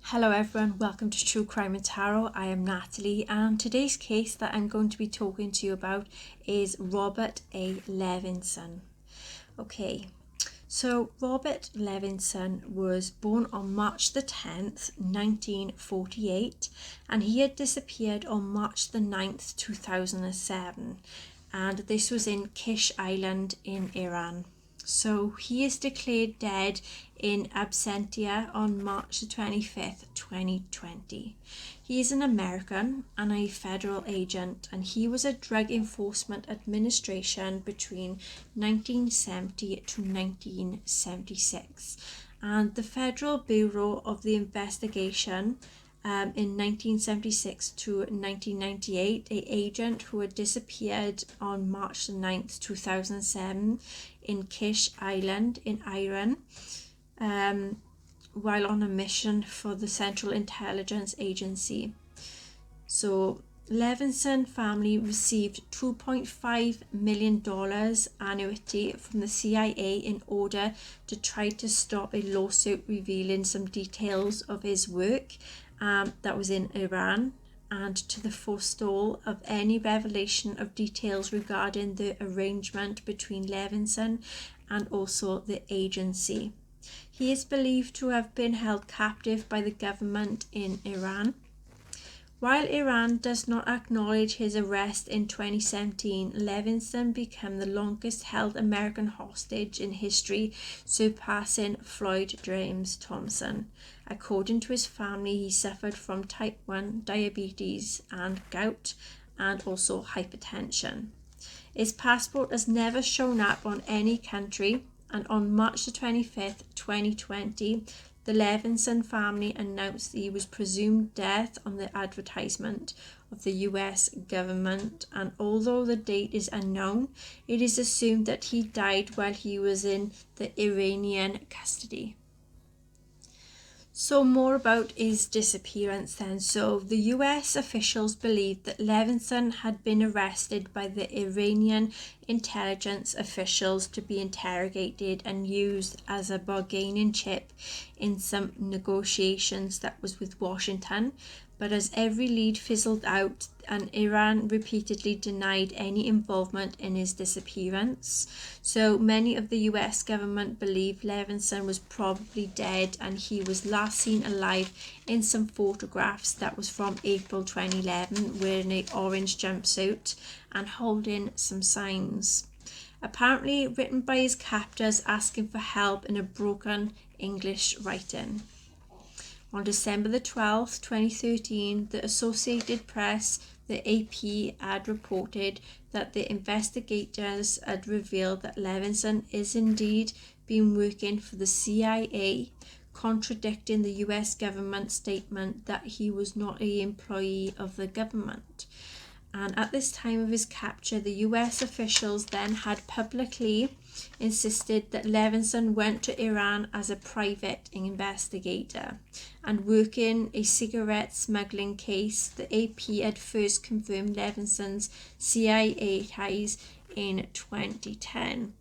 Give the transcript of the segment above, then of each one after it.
Hello everyone, welcome to True Crime and Tarot. I am Natalie, and today's case that I'm going to be talking to you about is Robert A. Levinson. Okay, so Robert Levinson was born on March the 10th, 1948, and he had disappeared on March the 9th, 2007, and this was in Kish Island in Iran. So he is declared dead in absentia on March the 25th, 2020. He is an American and a federal agent, and he was a Drug Enforcement Administration between 1970 to 1976. And the Federal Bureau of the Investigation in 1976 to 1998, an agent who had disappeared on March 9th, 2007 in Kish Island in Iran while on a mission for the Central Intelligence Agency. So Levinson family received $2.5 million annuity from the CIA in order to try to stop a lawsuit revealing some details of his work that was in Iran, and to the forestall of any revelation of details regarding the arrangement between Levinson and also the agency. He is believed to have been held captive by the government in Iran. While Iran does not acknowledge his arrest in 2017, Levinson became the longest held American hostage in history, surpassing Floyd James Thompson. According to his family, he suffered from type 1 diabetes and gout, and also hypertension. His passport has never shown up on any country, and on March the 25th, 2020, the Levinson family announced that he was presumed dead on the advertisement of the US government, and although the date is unknown, it is assumed that he died while he was in the Iranian custody. So more about his disappearance then. So the US officials believed that Levinson had been arrested by the Iranian intelligence officials to be interrogated and used as a bargaining chip in some negotiations that was with Washington. But as every lead fizzled out, and Iran repeatedly denied any involvement in his disappearance. So many of the US government believe Levinson was probably dead, and he was last seen alive in some photographs that was from April 2011, wearing an orange jumpsuit and holding some signs. Apparently written by his captors asking for help in a broken English writing. On December the 12th, 2013, the Associated Press, the AP, had reported that the investigators had revealed that Levinson is indeed been working for the CIA, contradicting the US government statement that he was not an employee of the government. And at this time of his capture, the US officials then had publicly insisted that Levinson went to Iran as a private investigator and working a cigarette smuggling case. The AP had first confirmed Levinson's CIA ties in 2010,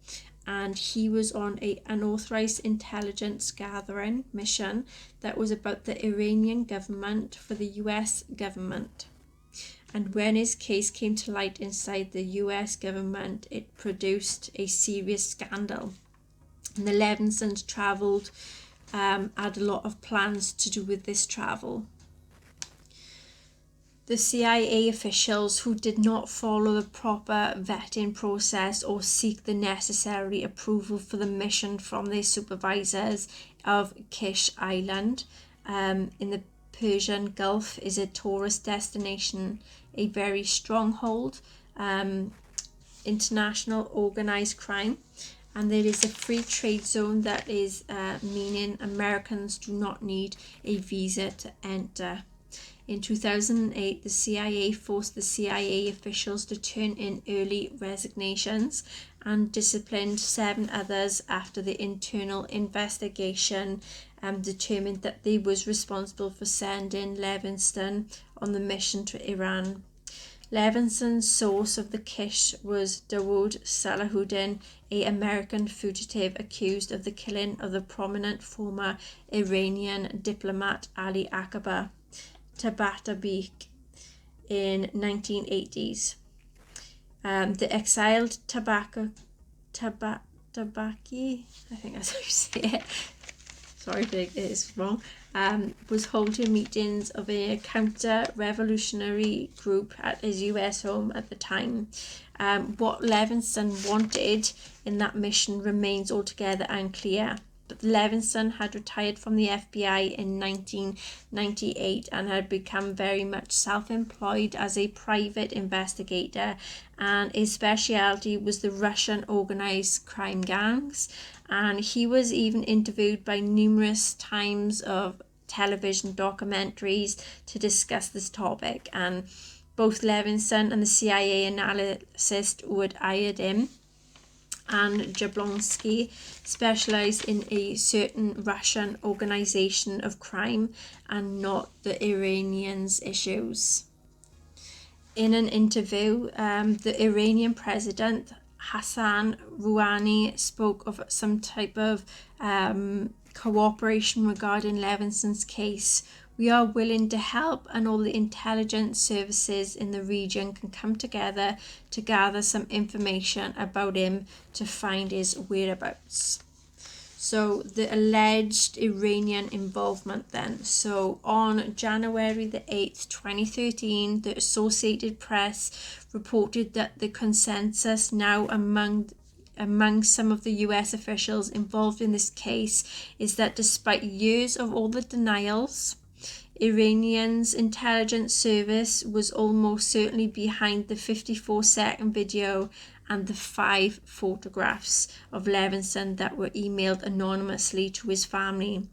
and he was on an unauthorized intelligence gathering mission that was about the Iranian government for the US government. And when his case came to light inside the US government, it produced a serious scandal. And the Levinsons travelled, had a lot of plans to do with this travel. The CIA officials who did not follow the proper vetting process or seek the necessary approval for the mission from their supervisors of Kish Island in the Persian Gulf is a tourist destination, a very stronghold, international organized crime, and there is a free trade zone that is meaning Americans do not need a visa to enter. In 2008, the CIA forced the CIA officials to turn in early resignations and disciplined 7 others after the internal investigation determined that they was responsible for sending Levinson on the mission to Iran. Levinson's source of the kish was Dawood Salahuddin, an American fugitive accused of the killing of the prominent former Iranian diplomat Ali Akbar Tabatabai in 1980s. The exiled Tabaki, I think that's how you say it, sorry if it is wrong, was holding meetings of a counter-revolutionary group at his US home at the time. What Levinson wanted in that mission remains altogether unclear. But Levinson had retired from the FBI in 1998 and had become very much self-employed as a private investigator, and his specialty was the Russian organized crime gangs, and he was even interviewed by numerous times of television documentaries to discuss this topic, and both Levinson and the CIA analyst who had hired him and Jablonski specialized in a certain Russian organization of crime and not the Iranians' issues. In an interview, the Iranian president Hassan Rouhani spoke of some type of cooperation regarding Levinson's case. We are willing to help, and all the intelligence services in the region can come together to gather some information about him to find his whereabouts. So the alleged Iranian involvement then. So on January the 8th, 2013, the Associated Press reported that the consensus now among some of the US officials involved in this case is that despite years of all the denials, Iranian's intelligence service was almost certainly behind the 54-second video and the 5 photographs of Levinson that were emailed anonymously to his family.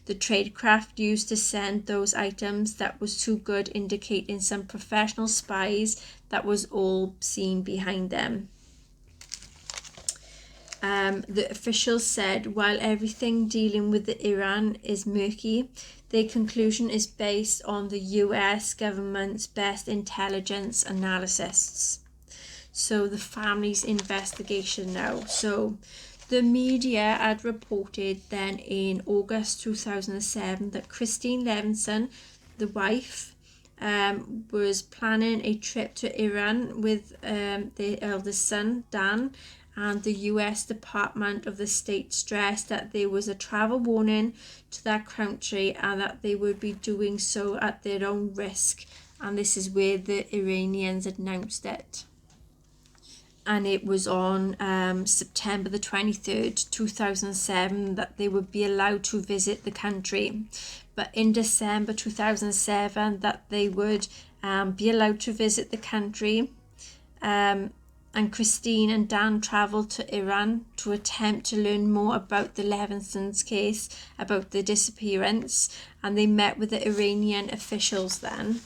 The tradecraft used to send those items that was too good, indicating some professional spies that was all seen behind them. The officials said while everything dealing with the Iran is murky, their conclusion is based on the US government's best intelligence analysts. So the family's investigation now. So the media had reported then in August 2007 that Christine Levinson, the wife, was planning a trip to Iran with their eldest son, Dan, and the US Department of the State stressed that there was a travel warning to that country and that they would be doing so at their own risk. And this is where the Iranians announced it. And it was on September the 23rd, 2007 that they would be allowed to visit the country. But in December 2007 that they would be allowed to visit the country. And Christine and Dan travelled to Iran to attempt to learn more about the Levinson's case, about the disappearance, and they met with the Iranian officials then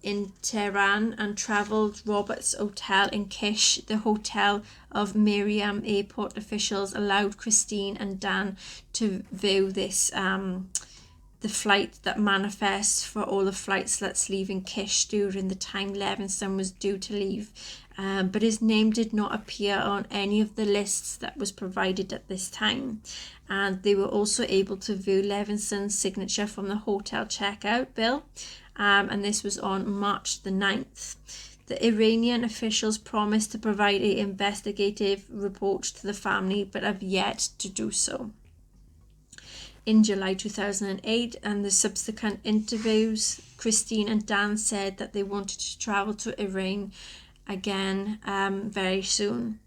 in Tehran and travelled Robert's Hotel in Kish, the hotel of Miriam. Airport officials allowed Christine and Dan to view this the flight that manifests for all the flights that's leaving Kish during the time Levinson was due to leave. But his name did not appear on any of the lists that was provided at this time. And they were also able to view Levinson's signature from the hotel checkout bill. And this was on March the 9th. The Iranian officials promised to provide an investigative report to the family, but have yet to do so. In July 2008 and the subsequent interviews, Christine and Dan said that they wanted to travel to Iran again very soon.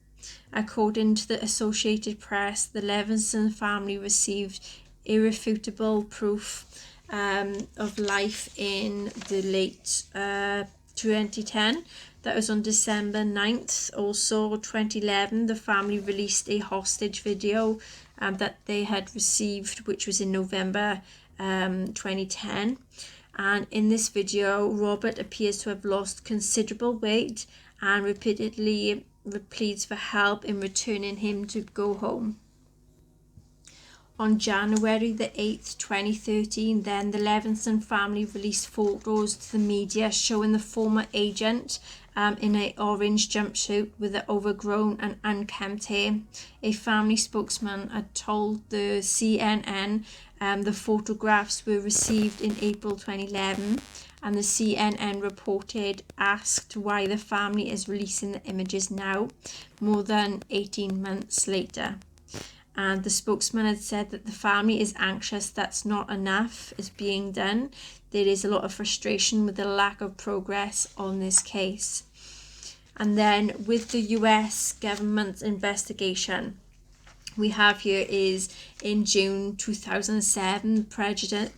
According to the Associated Press, the Levinson family received irrefutable proof of life in the late 2010. That was on December 9th. Also 2011, the family released a hostage video that they had received, which was in November 2010. And in this video, Robert appears to have lost considerable weight and repeatedly pleads for help in returning him to go home. On January the 8th, 2013, then the Levinson family released photos to the media showing the former agent in an orange jumpsuit with the overgrown and unkempt hair. A family spokesman had told the CNN the photographs were received in April 2011, and the CNN reported asked why the family is releasing the images now, more than 18 months later. And the spokesman had said that the family is anxious that's not enough is being done. There is a lot of frustration with the lack of progress on this case. And then with the US government's investigation, we have here is in June 2007, President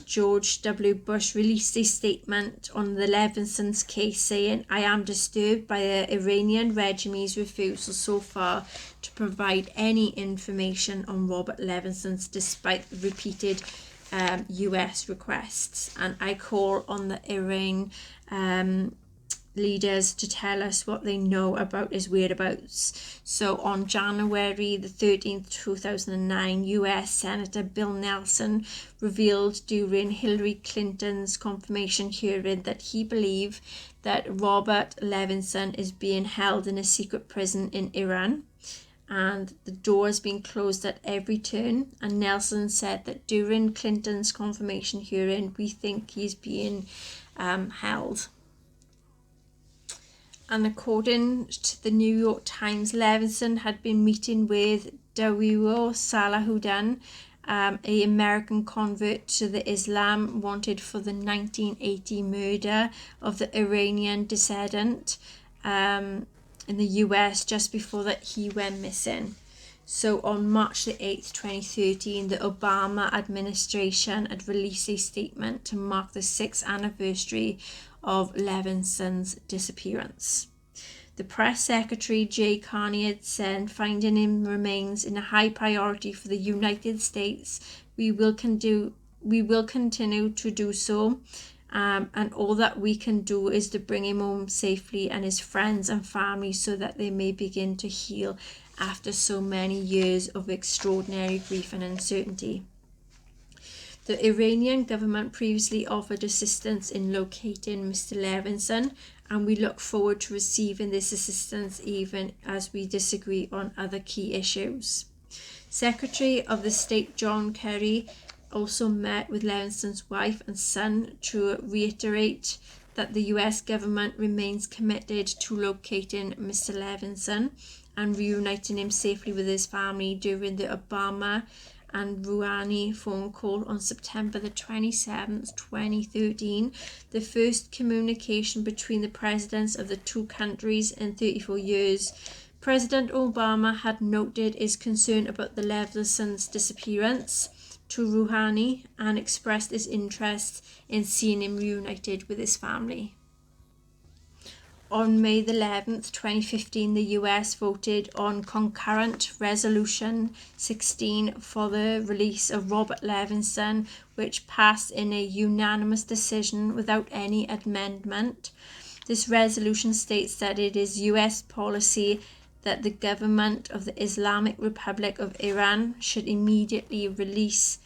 George W. Bush released a statement on the Levinson's case saying, "I am disturbed by the Iranian regime's refusal so far to provide any information on Robert Levinson despite repeated US requests. And I call on the Iran leaders to tell us what they know about his whereabouts." So on January the 13th, 2009, US Senator Bill Nelson revealed during Hillary Clinton's confirmation hearing that he believed that Robert Levinson is being held in a secret prison in Iran, and the door has been closed at every turn. And Nelson said that during Clinton's confirmation hearing, we think he's being held. And according to the New York Times, Levinson had been meeting with Dawiwo Salahuddin, an American convert to the Islam wanted for the 1980 murder of the Iranian dissident in the US just before that he went missing. So on March the 8th, 2013, the Obama administration had released a statement to mark the 6th anniversary of Levinson's disappearance. The press secretary, Jay Carney, had said finding him remains in a high priority for the United States. We will continue to do so, and all that we can do is to bring him home safely and his friends and family so that they may begin to heal after so many years of extraordinary grief and uncertainty. The Iranian government previously offered assistance in locating Mr. Levinson, and we look forward to receiving this assistance even as we disagree on other key issues. Secretary of the State John Kerry also met with Levinson's wife and son to reiterate that the US government remains committed to locating Mr. Levinson and reuniting him safely with his family during the Obama and Rouhani phone call on September the 27th, 2013, the first communication between the presidents of the two countries in 34 years. President Obama had noted his concern about the Levinson's disappearance to Rouhani and expressed his interest in seeing him reunited with his family. On May the 11th, 2015, the US voted on Concurrent Resolution 16 for the release of Robert Levinson, which passed in a unanimous decision without any amendment. This resolution states that it is US policy that the government of the Islamic Republic of Iran should immediately release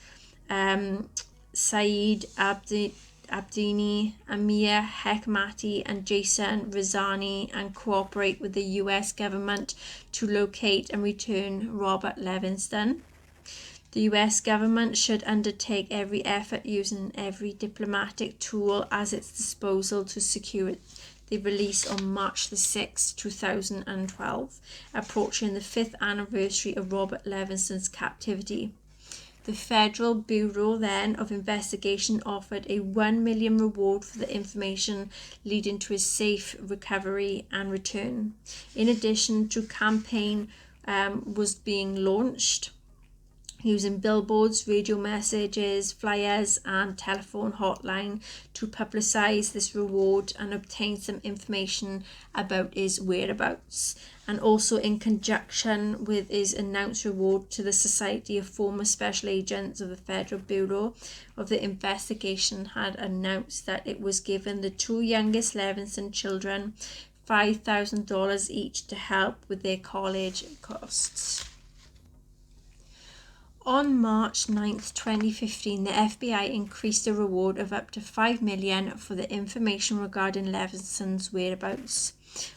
Saeed Abdini, Amir Hekmati and Jason Rezani and cooperate with the US government to locate and return Robert Levinson. The US government should undertake every effort using every diplomatic tool at its disposal to secure the release on March the 6th, 2012, approaching the 5th anniversary of Robert Levinson's captivity. The Federal Bureau then of Investigation offered a $1 million reward for the information leading to his safe recovery and return. In addition to campaign was being launched using billboards, radio messages, flyers and telephone hotline to publicize this reward and obtain some information about his whereabouts. And also in conjunction with his announced reward to the Society of Former Special Agents of the Federal Bureau of the Investigation had announced that it was given the two youngest Levinson children $5,000 each to help with their college costs. On March 9th, 2015, the FBI increased the reward of up to $5 million for the information regarding Levinson's whereabouts.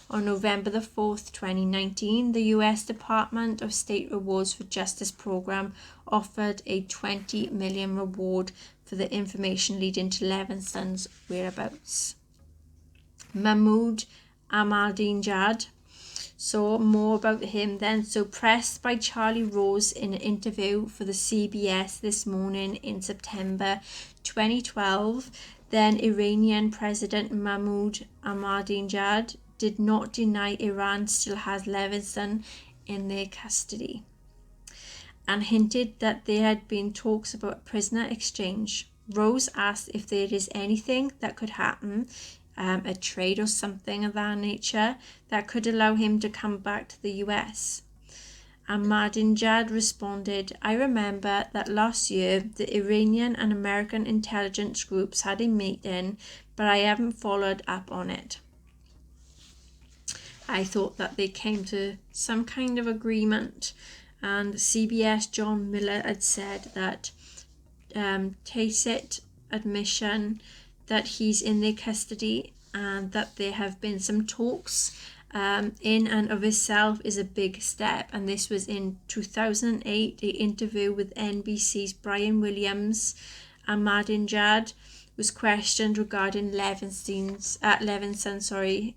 On November the 4th, 2019, the US Department of State Rewards for Justice program offered a $20 million reward for the information leading to Levinson's whereabouts. Mahmoud Ahmadinejad. So more about him then. So pressed by Charlie Rose in an interview for the CBS This Morning in September 2012, then Iranian President Mahmoud Ahmadinejad did not deny Iran still has Levinson in their custody, and hinted that there had been talks about prisoner exchange. Rose asked if there is anything that could happen, a trade or something of that nature, that could allow him to come back to the US. Ahmadinejad responded, "I remember that last year the Iranian and American intelligence groups had a meeting, but I haven't followed up on it. I thought that they came to some kind of agreement." And CBS John Miller had said that tacit admission that he's in their custody and that there have been some talks in and of itself is a big step. And this was in 2008, an interview with NBC's Brian Williams. Ahmadinejad was questioned regarding Levinson's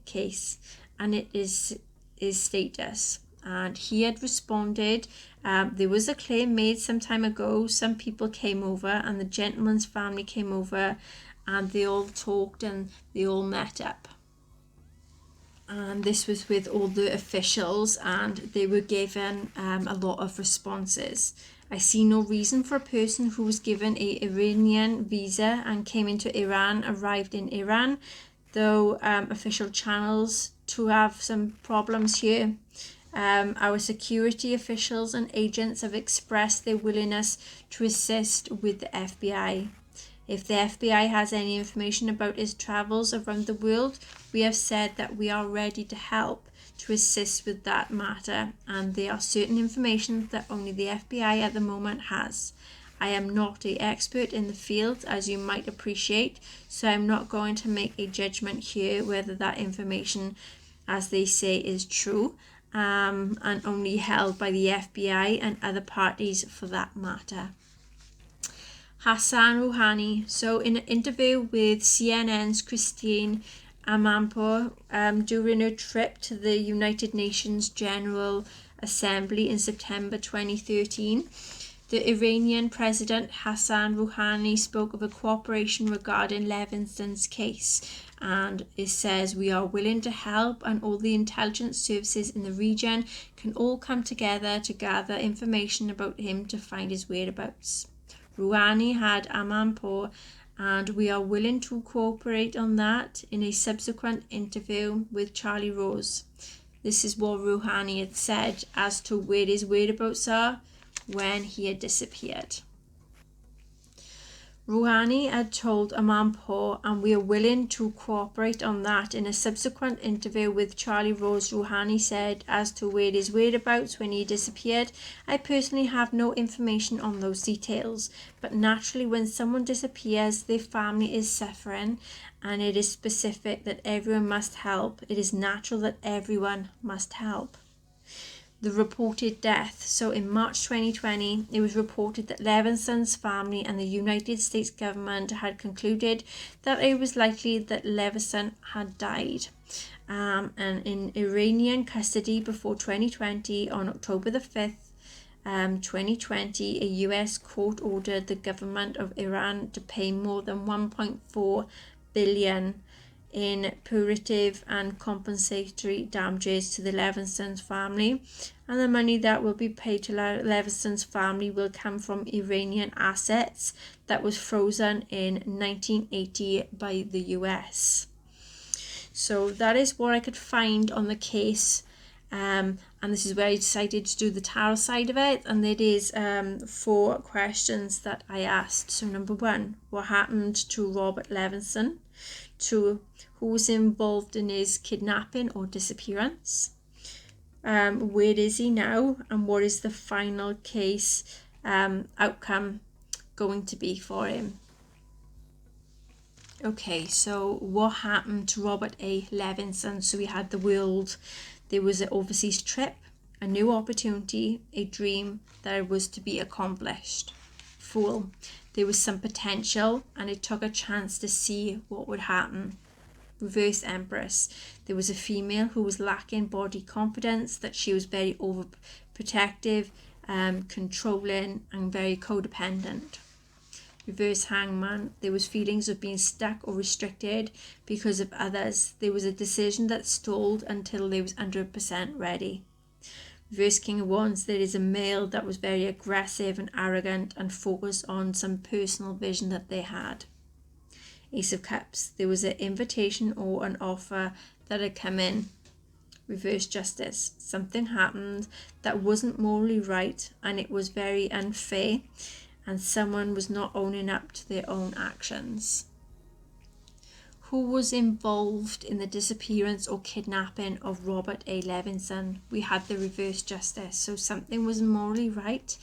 case and it is his status. And he had responded, there was a claim made some time ago. Some people came over and the gentleman's family came over and they all talked and they all met up. And this was with all the officials and they were given a lot of responses. I see no reason for a person who was given an Iranian visa and came into Iran, arrived in Iran, though official channels, to have some problems here. Our security officials and agents have expressed their willingness to assist with the FBI. If the FBI has any information about his travels around the world, we have said that we are ready to help to assist with that matter, and there are certain information that only the FBI at the moment has. I am not an expert in the field, as you might appreciate, so I'm not going to make a judgment here whether that information, as they say, is true, and only held by the FBI and other parties for that matter. Hassan Rouhani. So in an interview with CNN's Christine Amanpour during her trip to the United Nations General Assembly in September 2013, the Iranian President Hassan Rouhani spoke of a cooperation regarding Levinson's case, and it says, "We are willing to help and all the intelligence services in the region can all come together to gather information about him to find his whereabouts." Rouhani had Amanpour, and we are willing to cooperate on that in a subsequent interview with Charlie Rose. This is what Rouhani had said as to where his whereabouts are when he had disappeared. Rouhani had told Amanpour, and we are willing to cooperate on that. In a subsequent interview with Charlie Rose, Rouhani said, as to where his whereabouts when he disappeared, I personally have no information on those details, but naturally when someone disappears, their family is suffering, and it is specific that everyone must help. It is natural that everyone must help. The reported death. So in March 2020, it was reported that Levinson's family and the United States government had concluded that it was likely that Levinson had died. And in Iranian custody before 2020, on October the 5th, 2020, a US court ordered the government of Iran to pay more than $1.4 billion in punitive and compensatory damages to the Levinson's family, and the money that will be paid to Levinson's family will come from Iranian assets that was frozen in 1980 by the US. So that is what I could find on the case, and this is where I decided to do the tarot side of it, and it is 4 questions that I asked. So number 1, what happened to Robert Levinson? 2, who was involved in his kidnapping or disappearance? Where is he now? And what is the final case outcome going to be for him. Okay, so what happened to Robert A. Levinson? So we had the world, there was an overseas trip, a new opportunity, a dream that was to be accomplished. Fool, there was some potential and it took a chance to see what would happen. Reverse Empress, there was a female who was lacking body confidence, that she was very overprotective, controlling and very codependent. Reverse Hangman, there was feelings of being stuck or restricted because of others. There was a decision that stalled until they was 100% ready. Reverse King of Wands, there is a male that was very aggressive and arrogant and focused on some personal vision that they had. Ace of Cups, there was an invitation or an offer that had come in. Reverse Justice, something happened that wasn't morally right and it was very unfair, and someone was not owning up to their own actions. Who was involved in the disappearance or kidnapping of Robert A. Levinson? We had the Reverse Justice. So something was morally right.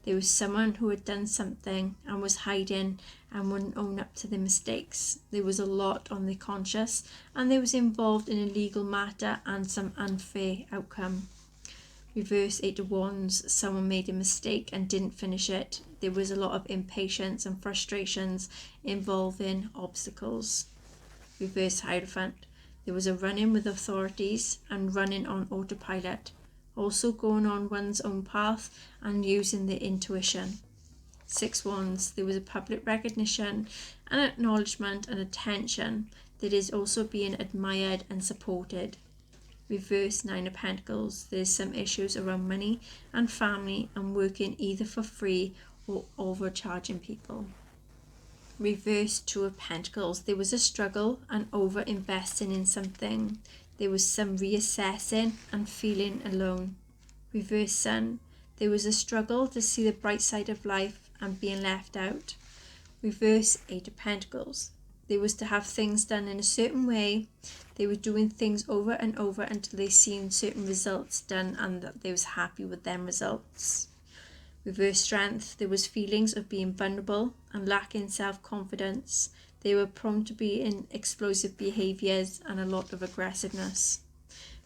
There was someone who had done something and was hiding and wouldn't own up to their mistakes. There was a lot on their conscience and they was involved in a legal matter and some unfair outcome. Reverse Eight of Wands, someone made a mistake and didn't finish it. There was a lot of impatience and frustrations involving obstacles. Reverse Hierophant, there was a run-in with authorities and running on autopilot, also going on one's own path and using their intuition. Six Wands, there was a public recognition and acknowledgement and attention that is also being admired and supported. Reverse Nine of Pentacles, there's some issues around money and family and working either for free or overcharging people. Reverse Two of Pentacles, there was a struggle and over investing in something. There was some reassessing and feeling alone. Reverse Sun, there was a struggle to see the bright side of life and being left out. Reverse Eight of Pentacles, they was to have things done in a certain way. They were doing things over and over until they seen certain results done and that they was happy with them results. Reverse Strength, there was feelings of being vulnerable and lacking self-confidence. They were prone to be in explosive behaviours and a lot of aggressiveness.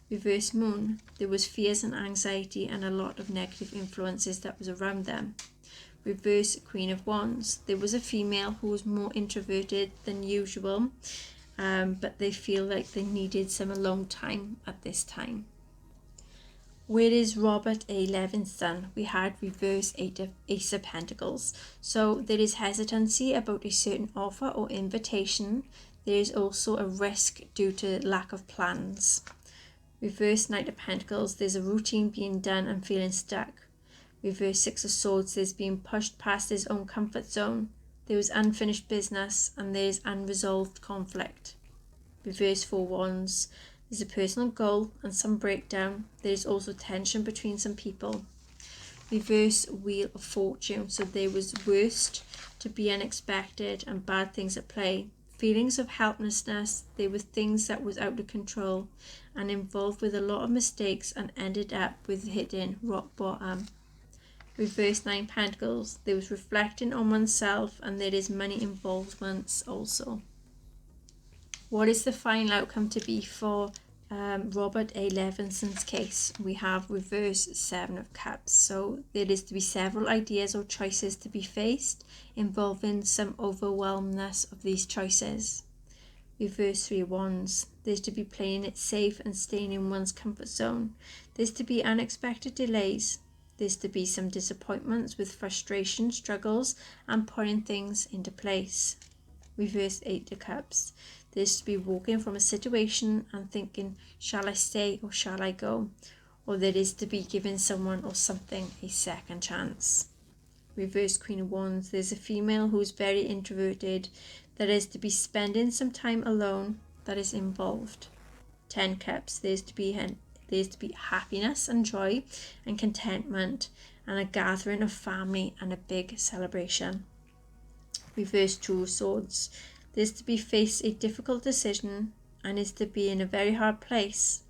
Reverse Moon, there was fears and anxiety and a lot of negative influences that was around them. Reverse Queen of Wands, there was a female who was more introverted than usual, but they feel like they needed some alone time at this time. Where is Robert A. Levinson? We had Reverse Ace of Pentacles. So there is hesitancy about a certain offer or invitation. There is also a risk due to lack of plans. Reverse Knight of Pentacles, there's a routine being done and feeling stuck. Reverse Six of Swords, there's being pushed past his own comfort zone. There was unfinished business and there is unresolved conflict. Reverse Four Wands, there's a personal goal and some breakdown. There is also tension between some people. Reverse Wheel of Fortune, so there was worst to be unexpected and bad things at play. Feelings of helplessness, there were things that was out of control and involved with a lot of mistakes and ended up with hitting rock bottom. Reverse Nine Pentacles, there was reflecting on oneself and there is money involvements also. What is the final outcome to be for Robert A. Levinson's case? We have Reverse Seven of Cups. So there is to be several ideas or choices to be faced, involving some overwhelmness of these choices. Reverse Three of Wands. There's to be playing it safe and staying in one's comfort zone. There's to be unexpected delays. There's to be some disappointments with frustration, struggles, and putting things into place. Reverse Eight of Cups. There's to be walking from a situation and thinking, shall I stay or shall I go? Or there is to be giving someone or something a second chance. Reverse Queen of Wands. There's a female who's very introverted. There is to be spending some time alone that is involved. 10 Cups. There's to be happiness and joy and contentment and a gathering of family and a big celebration. Reverse Two of Swords. There's to be face a difficult decision and is to be in a very hard place.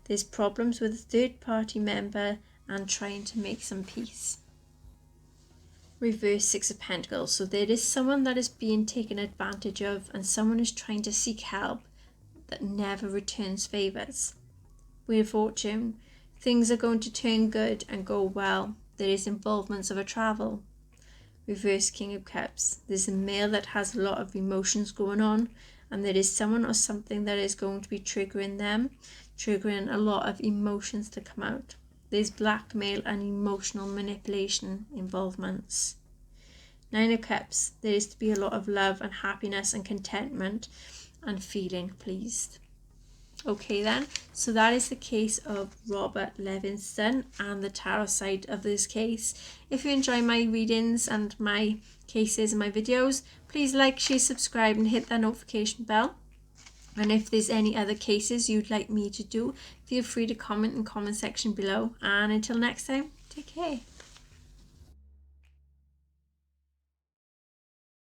There's problems with a third party member and trying to make some peace. Reverse Six of Pentacles. So there is someone that is being taken advantage of, and someone is trying to seek help that never returns favours. Wheel of Fortune. Things are going to turn good and go well. There is involvements of a travel. Reverse King of Cups. There's a male that has a lot of emotions going on, and there is someone or something that is going to be triggering them, triggering a lot of emotions to come out. There's blackmail and emotional manipulation involvements. Nine of Cups. There is to be a lot of love and happiness and contentment and feeling pleased. Okay then, so that is the case of Robert Levinson and the tarot side of this case. If you enjoy my readings and my cases and my videos, please like, share, subscribe and hit that notification bell. And if there's any other cases you'd like me to do, feel free to comment in the comment section below. And until next time, take care.